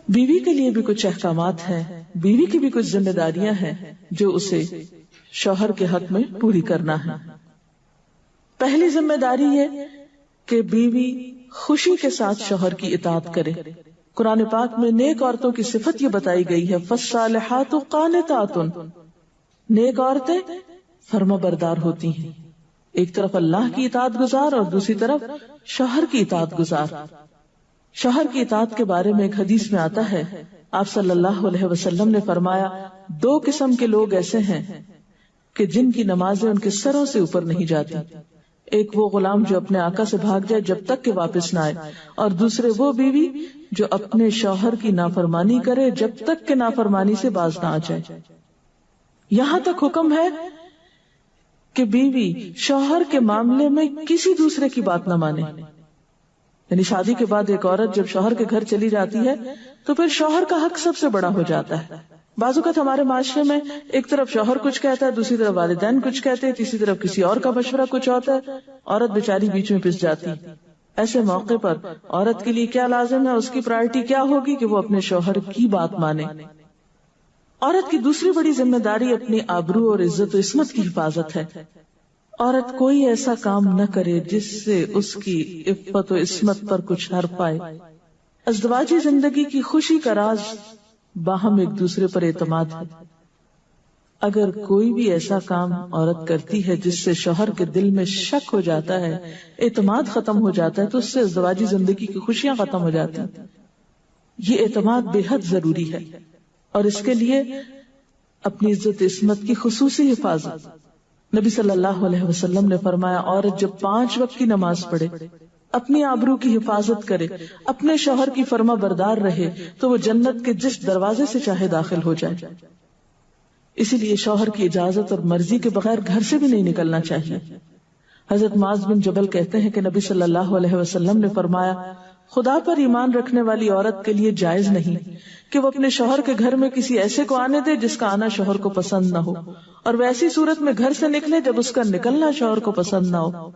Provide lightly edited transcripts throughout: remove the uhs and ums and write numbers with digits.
بیوی کے لیے بھی کچھ احکامات ہیں، بیوی کی بھی کچھ ذمہ داریاں ہیں جو اسے شوہر کے حق میں پوری کرنا ہے۔ پہلی ذمہ داری یہ کہ بیوی خوشی کے ساتھ شوہر کی اطاعت کرے۔ قرآن پاک میں نیک عورتوں کی صفت یہ بتائی گئی ہے، فالصالحات قانتات، نیک عورتیں فرما بردار ہوتی ہیں، ایک طرف اللہ کی اطاعت گزار اور دوسری طرف شوہر کی اطاعت گزار۔ شوہر کی اطاعت کے بارے میں ایک حدیث میں آتا ہے، آپ صلی اللہ علیہ وسلم نے فرمایا، دو قسم کے لوگ ایسے ہیں کہ جن کی نمازیں ان کے سروں سے اوپر نہیں جاتی، ایک وہ غلام جو اپنے آقا سے بھاگ جائے جب تک کہ واپس نہ آئے، اور دوسرے وہ بیوی جو اپنے شوہر کی نافرمانی کرے جب تک کہ نافرمانی سے باز نہ آ جائے۔ یہاں تک حکم ہے کہ بیوی شوہر کے معاملے میں کسی دوسرے کی بات نہ مانے، یعنی شادی کے بعد ایک عورت جب شوہر کے گھر چلی جاتی ہے تو پھر شوہر کا حق سب سے بڑا ہو جاتا ہے۔ بعض اوقات ہمارے معاشرے میں ایک طرف شوہر کچھ کہتا ہے، دوسری طرف والدین کچھ کہتے ہیں، تیسری طرف کسی اور کا مشورہ کچھ ہوتا ہے، عورت بیچاری بیچ میں پس جاتی۔ ایسے موقع پر عورت کے لیے کیا لازم ہے، اس کی پرائرٹی کیا ہوگی کہ وہ اپنے شوہر کی بات مانے۔ عورت کی دوسری بڑی ذمہ داری اپنی آبرو اور عزت و عصمت کی حفاظت ہے۔ عورت کوئی ایسا کام نہ کرے جس سے اس کی عفت و عصمت پر کچھ حرف پائے۔ ازدواجی زندگی کی خوشی کا راز باہم ایک دوسرے پر اعتماد ہے۔ اگر کوئی بھی ایسا کام عورت کرتی ہے جس سے شوہر کے دل میں شک ہو جاتا ہے، اعتماد ختم ہو جاتا ہے، تو اس سے ازدواجی زندگی کی خوشیاں ختم ہو جاتی ہیں۔ یہ اعتماد بے حد ضروری ہے، اور اس کے لیے اپنی عزت عصمت کی خصوصی حفاظت۔ نبی صلی اللہ علیہ وسلم نے فرمایا، عورت جب 5 وقت کی نماز پڑھے، اپنی آبرو کی حفاظت کرے، اپنے شوہر کی فرما بردار رہے، تو وہ جنت کے جس دروازے سے چاہے داخل ہو جائے۔ اسی لیے شوہر کی اجازت اور مرضی کے بغیر گھر سے بھی نہیں نکلنا چاہیے۔ حضرت معاذ بن جبل کہتے ہیں کہ نبی صلی اللہ علیہ وسلم نے فرمایا، خدا پر ایمان رکھنے والی عورت کے لیے جائز نہیں کہ وہ اپنے شوہر کے گھر میں کسی ایسے کو آنے دے جس کا آنا شوہر کو پسند نہ ہو، اور وہ ایسی صورت میں گھر سے نکلے جب اس کا نکلنا شوہر کو پسند نہ ہو۔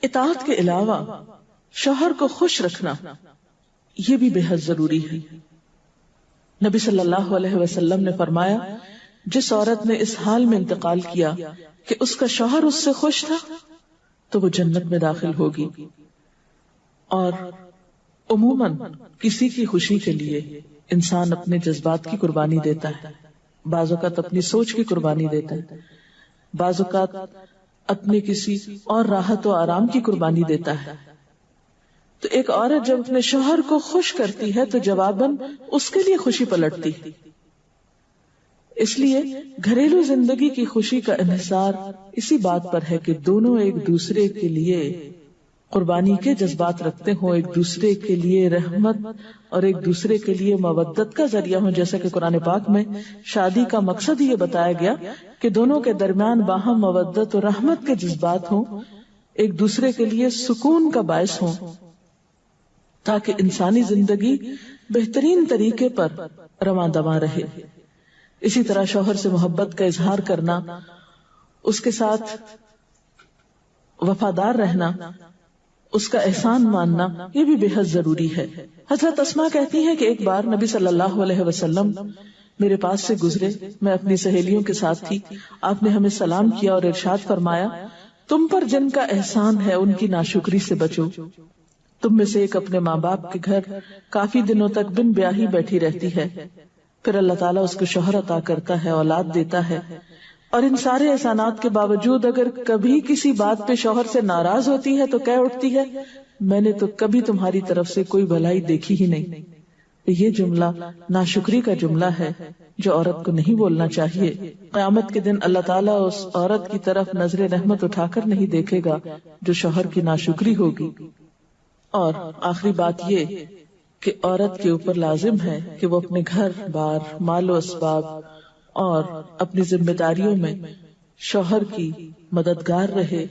اطاعت کے علاوہ شوہر کو خوش رکھنا یہ بھی بے حد ضروری ہے۔ نبی صلی اللہ علیہ وسلم نے فرمایا، جس عورت نے اس حال میں انتقال کیا کہ اس کا شوہر اس سے خوش تھا تو وہ جنت میں داخل ہوگی۔ اور عموماً کسی کی خوشی کے لیے انسان اپنے جذبات کی قربانی دیتا ہے، بعض اوقات اپنی سوچ کی قربانی دیتا ہے، بعض اوقات اپنے کسی اور راحت و آرام کی قربانی دیتا ہے۔ تو ایک عورت جب اپنے شوہر کو خوش کرتی ہے تو جواباً اس کے لیے خوشی پلٹتی۔ اس لیے گھریلو زندگی کی خوشی کا انحصار اسی بات پر ہے کہ دونوں ایک دوسرے کے لیے قربانی کے جذبات رکھتے ہوں، ایک دوسرے کے لیے رحمت اور ایک دوسرے کے لیے مودت کا ذریعہ ہوں، جیسا کہ قرآن پاک میں شادی کا مقصد یہ بتایا گیا کہ دونوں کے درمیان باہم مودت اور رحمت کے جذبات ہوں، ایک دوسرے کے لیے سکون کا باعث ہوں، تاکہ انسانی زندگی بہترین طریقے پر رواں دواں رہے۔ اسی طرح شوہر سے محبت کا اظہار کرنا، اس کے ساتھ وفادار رہنا، اس کا احسان ماننا، یہ بھی بے حد ضروری ہے۔ حضرت اسماء کہتی ہیں کہ ایک بار نبی صلی اللہ علیہ وسلم میرے پاس سے گزرے، میں اپنی سہیلیوں کے ساتھ تھی، آپ نے ہمیں سلام کیا اور ارشاد فرمایا، تم پر جن کا احسان ہے ان کی ناشکری سے بچو۔ تم میں سے ایک اپنے ماں باپ کے گھر کافی دنوں تک بن بیاہی بیٹھی رہتی ہے، پھر اللہ تعالیٰ اس کو شوہر عطا کرتا ہے، اولاد دیتا ہے، اور ان سارے احسانات کے باوجود اگر کبھی کسی بات پہ شوہر سے ناراض ہوتی ہے تو کہہ اٹھتی ہے، میں نے تو کبھی تمہاری طرف سے کوئی بھلائی دیکھی ہی نہیں۔ یہ جملہ ناشکری کا جملہ ہے جو عورت کو نہیں بولنا چاہیے۔ قیامت کے دن اللہ تعالیٰ اس عورت کی طرف نظر رحمت اٹھا کر نہیں دیکھے گا جو شوہر کی ناشکری ہوگی۔ اور آخری بات یہ کہ عورت کے اوپر لازم ہے کہ وہ اپنے گھر بار، مال و اسباب اور اپنی ذمہ داریوں میں شوہر کی مددگار رہے،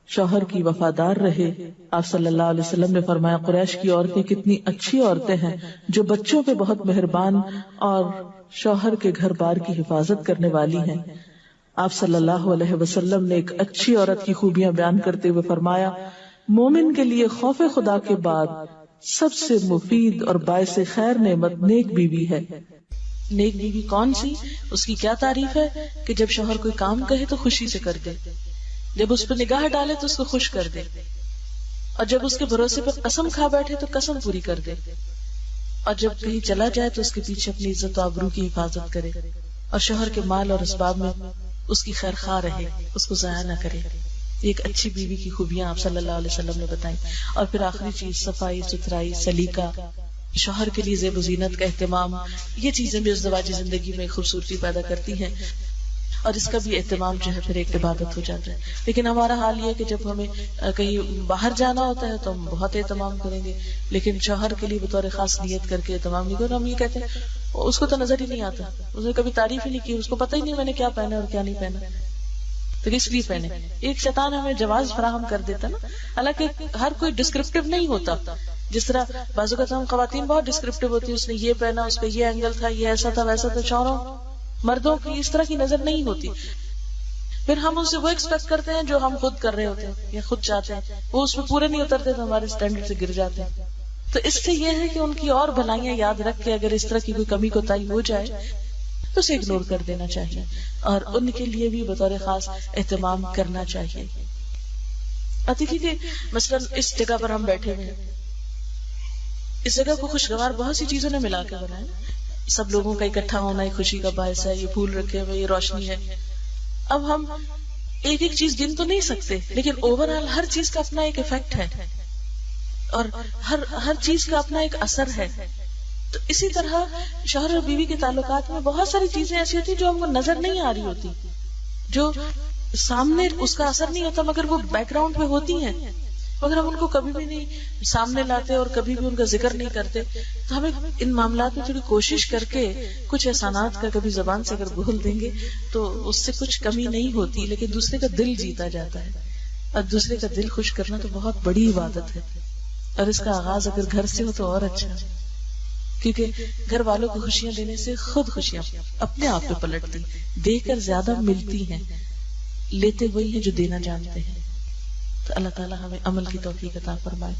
شوہر کی وفادار رہے۔ آپ صلی اللہ علیہ وسلم نے فرمایا، قریش کی عورتیں کتنی اچھی عورتیں ہیں جو بچوں پہ بہت مہربان اور شوہر کے گھر بار کی حفاظت کرنے والی ہیں۔ آپ صلی اللہ علیہ وسلم نے ایک اچھی عورت کی خوبیاں بیان کرتے ہوئے فرمایا، مومن کے لیے خوف خدا کے بعد سب سے مفید اور باعث خیر نعمت نیک بیوی ہے۔ نیک بیوی کون سی؟ اس کی کیا تعریف ہے کہ جب شوہر کوئی کام کہے تو خوشی سے کر دے، جب اس پہ نگاہ ڈالے تو اس کو خوش کر دے، اور جب اس کے بھروسے پہ قسم کھا بیٹھے تو قسم پوری کر دے، اور جب کہیں چلا جائے تو اس کے پیچھے اپنی عزت و آبرو کی حفاظت کرے، اور شوہر کے مال اور اسباب میں اس کی خیر خواہ رہے، اس کو ضائع نہ کرے۔ ایک اچھی بیوی کی خوبیاں آپ صلی اللہ علیہ وسلم نے بتائیں۔ اور پھر آخری چیز صفائی ستھرائی، سلیقہ، شوہر کے لیے زیب و زینت کا اہتمام، یہ چیزیں بھی ازدواجی زندگی میں خوبصورتی پیدا کرتی ہیں، اور اس کا بھی اہتمام جو ہے پھر ایک عبادت ہو جاتا ہے۔ لیکن ہمارا حال یہ ہے کہ جب ہمیں کہیں باہر جانا ہوتا ہے تو ہم بہت اہتمام کریں گے، لیکن شوہر کے لیے بطور خاص نیت کر کے اہتمام نہیں کریں۔ ہم یہ کہتے ہیں اس کو تو نظر ہی نہیں آتا، اس نے کبھی تعریف ہی نہیں کی، اس کو پتہ ہی نہیں میں نے کیا پہنا اور کیا نہیں پہنا، تو کس لیے پہنے؟ ایک شیطان ہمیں جواز فراہم کر دیتا نا۔ حالانکہ ہر کوئی ڈسکرپٹیو نہیں ہوتا، جس طرح بعض اوقات ہم خواتین بہت ڈسکرپٹیو ہوتی ہیں، اس نے یہ پہنا، اس کا یہ اینگل تھا، یہ ایسا تھا ویسا تھا۔ شوہروں مردوں کی اس طرح کی نظر نہیں ہوتی، پھر ہم ان سے وہ ایکسپیکٹ کرتے ہیں جو ہم خود کر رہے ہوتے ہیں یا خود چاہتے ہیں، وہ اس میں پورے نہیں اترتے تو ہمارے اسٹینڈرڈ سے گر جاتے ہیں۔ تو اس سے یہ ہے کہ ان کی اور بھلائیاں یاد رکھ کے اگر اس طرح کی کوئی کمی کوتاہی ہو جائے تو اسے اگنور کر دینا چاہیے، اور ان کے لیے بھی بطور خاص اہتمام کرنا چاہیے۔ اور دیکھیے کہ مثلا اس جگہ پر ہم بیٹھے ہوئے ہیں، اس جگہ کو خوشگوار بہت سی چیزوں نے ملا کے بنایا، سب لوگوں کا اکٹھا ہونا ایک خوشی کا باعث ہے، یہ پھول رکھے ہوئے، یہ روشنی ہے۔ اب ہم ایک ایک چیز گن تو نہیں سکتے، لیکن اوور آل ہر چیز کا اپنا ایک ایفیکٹ ہے، اور ہر چیز کا اپنا ایک اثر ہے۔ تو اسی طرح شوہر اور بیوی کے تعلقات میں بہت ساری چیزیں ایسی ہوتی جو ہم کو نظر نہیں آ رہی ہوتی، جو سامنے اس کا اثر نہیں ہوتا مگر وہ بیک گراؤنڈ پہ ہوتی ہیں، مگر ہم ان کو کبھی بھی نہیں سامنے لاتے اور کبھی بھی ان کا ذکر نہیں کرتے۔ تو ہمیں ان معاملات میں تھوڑی کوشش کر کے کچھ احسانات کا کبھی زبان سے اگر بول دیں گے تو اس سے کچھ کمی نہیں ہوتی، لیکن دوسرے کا دل جیتا جاتا ہے، اور دوسرے کا دل خوش کرنا تو بہت بڑی عبادت ہے، اور اس کا آغاز اگر گھر سے ہو تو اور اچھا ہے، کیونکہ گھر والوں کو خوشیاں دینے سے خود خوشیاں اپنے آپ پہ پلٹتی، دے کر زیادہ ملتی ہیں، لیتے وہی ہیں جو دینا جانتے ہیں۔ تو اللہ تعالیٰ ہمیں عمل کی توفیق عطا فرمائے۔